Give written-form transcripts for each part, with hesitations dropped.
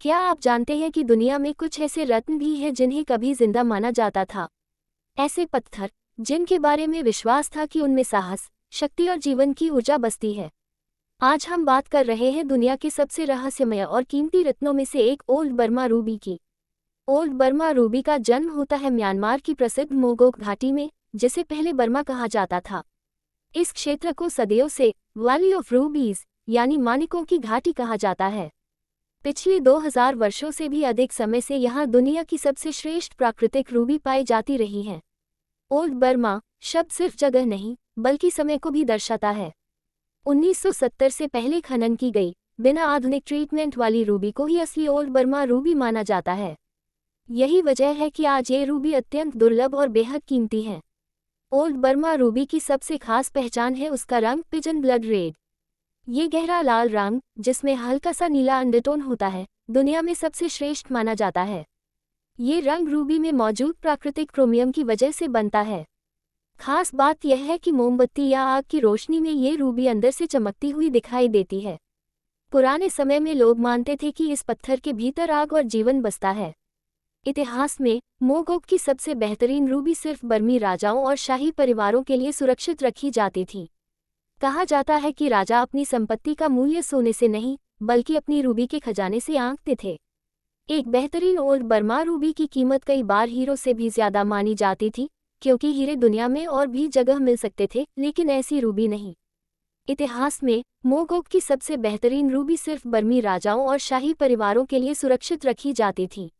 क्या आप जानते हैं कि दुनिया में कुछ ऐसे रत्न भी हैं जिन्हें कभी जिंदा माना जाता था? ऐसे पत्थर जिनके बारे में विश्वास था कि उनमें साहस, शक्ति और जीवन की ऊर्जा बसती है। आज हम बात कर रहे हैं दुनिया के सबसे रहस्यमय और कीमती रत्नों में से एक ओल्ड बर्मा रूबी की। ओल्ड बर्मा रूबी का जन्म होता है म्यांमार की प्रसिद्ध मोगोक घाटी में, जिसे पहले बर्मा कहा जाता था। इस क्षेत्र को सदियों से वैली ऑफ रूबीज यानी मानिकों की घाटी कहा जाता है। पिछले 2000 वर्षों से भी अधिक समय से यहाँ दुनिया की सबसे श्रेष्ठ प्राकृतिक रूबी पाई जाती रही हैं। ओल्ड बर्मा शब्द सिर्फ जगह नहीं बल्कि समय को भी दर्शाता है। 1970 से पहले खनन की गई बिना आधुनिक ट्रीटमेंट वाली रूबी को ही असली ओल्ड बर्मा रूबी माना जाता है। यही वजह है कि आज ये रूबी अत्यंत दुर्लभ और बेहद कीमती है। ओल्ड बर्मा रूबी की सबसे खास पहचान है उसका रंग पिजन ब्लड रेड। ये गहरा लाल रंग, जिसमें हल्का सा नीला अंडरटोन होता है, दुनिया में सबसे श्रेष्ठ माना जाता है। ये रंग रूबी में मौजूद प्राकृतिक क्रोमियम की वजह से बनता है। खास बात यह है कि मोमबत्ती या आग की रोशनी में ये रूबी अंदर से चमकती हुई दिखाई देती है। पुराने समय में लोग मानते थे कि इस पत्थर के भीतर आग और जीवन बसता है। इतिहास में मोगोक की सबसे बेहतरीन रूबी सिर्फ बर्मी राजाओं और शाही परिवारों के लिए सुरक्षित रखी जाती थी। कहा जाता है कि राजा अपनी संपत्ति का मूल्य सोने से नहीं बल्कि अपनी रूबी के खजाने से आंकते थे। एक बेहतरीन ओल्ड बर्मा रूबी की कीमत कई बार हीरो से भी ज्यादा मानी जाती थी, क्योंकि हीरे दुनिया में और भी जगह मिल सकते थे, लेकिन ऐसी रूबी नहीं। इतिहास में मोगोक की सबसे बेहतरीन रूबी सिर्फ बर्मी राजाओं और शाही परिवारों के लिए सुरक्षित रखी जाती थी।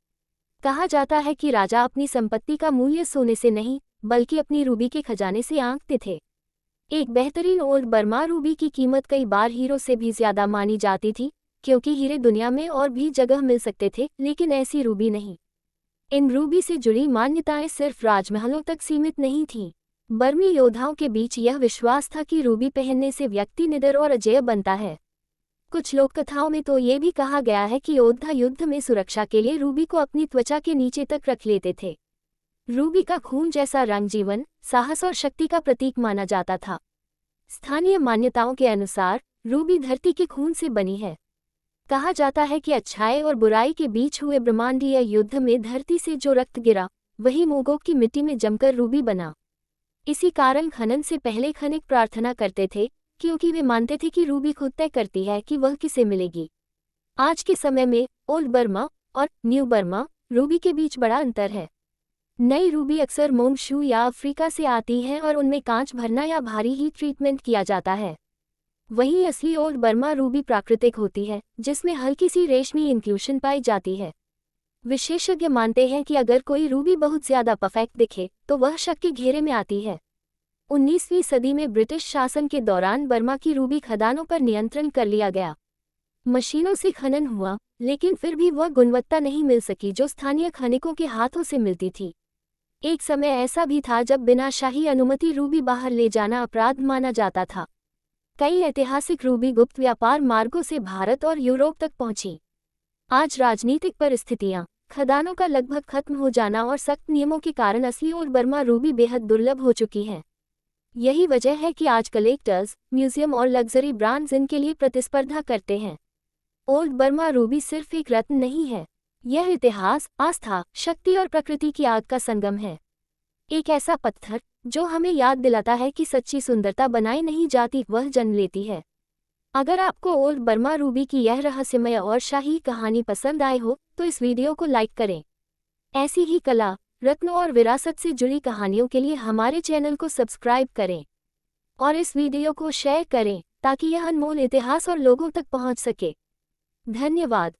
कहा जाता है कि राजा अपनी संपत्ति का मूल्य सोने से नहीं बल्कि अपनी रूबी के खजाने से आंकते थे। एक बेहतरीन ओल्ड बर्मा रूबी की कीमत कई बार हीरो से भी ज्यादा मानी जाती थी, क्योंकि हीरे दुनिया में और भी जगह मिल सकते थे, लेकिन ऐसी रूबी नहीं। इन रूबी से जुड़ी मान्यताएं सिर्फ राजमहलों तक सीमित नहीं थीं। बर्मी योद्धाओं के बीच यह विश्वास था कि रूबी पहनने से व्यक्ति निडर और अजेय बनता है। कुछ लोक कथाओं में तो ये भी कहा गया है कि योद्धा युद्ध में सुरक्षा के लिए रूबी को अपनी त्वचा के नीचे तक रख लेते थे। रूबी का खून जैसा रंग जीवन, साहस और शक्ति का प्रतीक माना जाता था। स्थानीय मान्यताओं के अनुसार रूबी धरती के खून से बनी है। कहा जाता है कि अच्छाई और बुराई के बीच हुए ब्रह्मांडीय युद्ध में धरती से जो रक्त गिरा वही मोगोक की मिट्टी में जमकर रूबी बना। इसी कारण खनन से पहले खनिक प्रार्थना करते थे, क्योंकि वे मानते थे कि रूबी खुद तय करती है कि वह किसे मिलेगी। आज के समय में ओल्ड बर्मा और न्यू बर्मा रूबी के बीच बड़ा अंतर है। नई रूबी अक्सर मोंगशू या अफ्रीका से आती हैं और उनमें कांच भरना या भारी हीट ट्रीटमेंट किया जाता है। वहीं असली ओल्ड बर्मा रूबी प्राकृतिक होती है, जिसमें हल्की सी रेशमी इंक्लूशन पाई जाती है। विशेषज्ञ मानते हैं कि अगर कोई रूबी बहुत ज्यादा परफेक्ट दिखे तो वह शक के घेरे में आती है। 19वीं सदी में ब्रिटिश शासन के दौरान बर्मा की रूबी खदानों पर नियंत्रण कर लिया गया। मशीनों से खनन हुआ, लेकिन फिर भी वह गुणवत्ता नहीं मिल सकी जो स्थानीय खनिकों के हाथों से मिलती थी। एक समय ऐसा भी था जब बिना शाही अनुमति रूबी बाहर ले जाना अपराध माना जाता था। कई ऐतिहासिक रूबी गुप्त व्यापार मार्गों से भारत और यूरोप तक पहुंची। आज राजनीतिक परिस्थितियां, खदानों का लगभग खत्म हो जाना और सख्त नियमों के कारण असली ओल्ड बर्मा रूबी बेहद दुर्लभ हो चुकी हैं। यही वजह है कि आज कलेक्टर्स, म्यूजियम और लग्जरी ब्रांड्स इनके लिए प्रतिस्पर्धा करते हैं। ओल्ड बर्मा रूबी सिर्फ एक रत्न नहीं है, यह इतिहास, आस्था, शक्ति और प्रकृति की आग का संगम है। एक ऐसा पत्थर जो हमें याद दिलाता है कि सच्ची सुंदरता बनाई नहीं जाती, वह जन्म लेती है। अगर आपको ओल्ड बर्मा रूबी की यह रहस्यमय और शाही कहानी पसंद आए हो तो इस वीडियो को लाइक करें। ऐसी ही कला, रत्नों और विरासत से जुड़ी कहानियों के लिए हमारे चैनल को सब्सक्राइब करें और इस वीडियो को शेयर करें ताकि यह अनमोल इतिहास और लोगों तक पहुंच सके। धन्यवाद।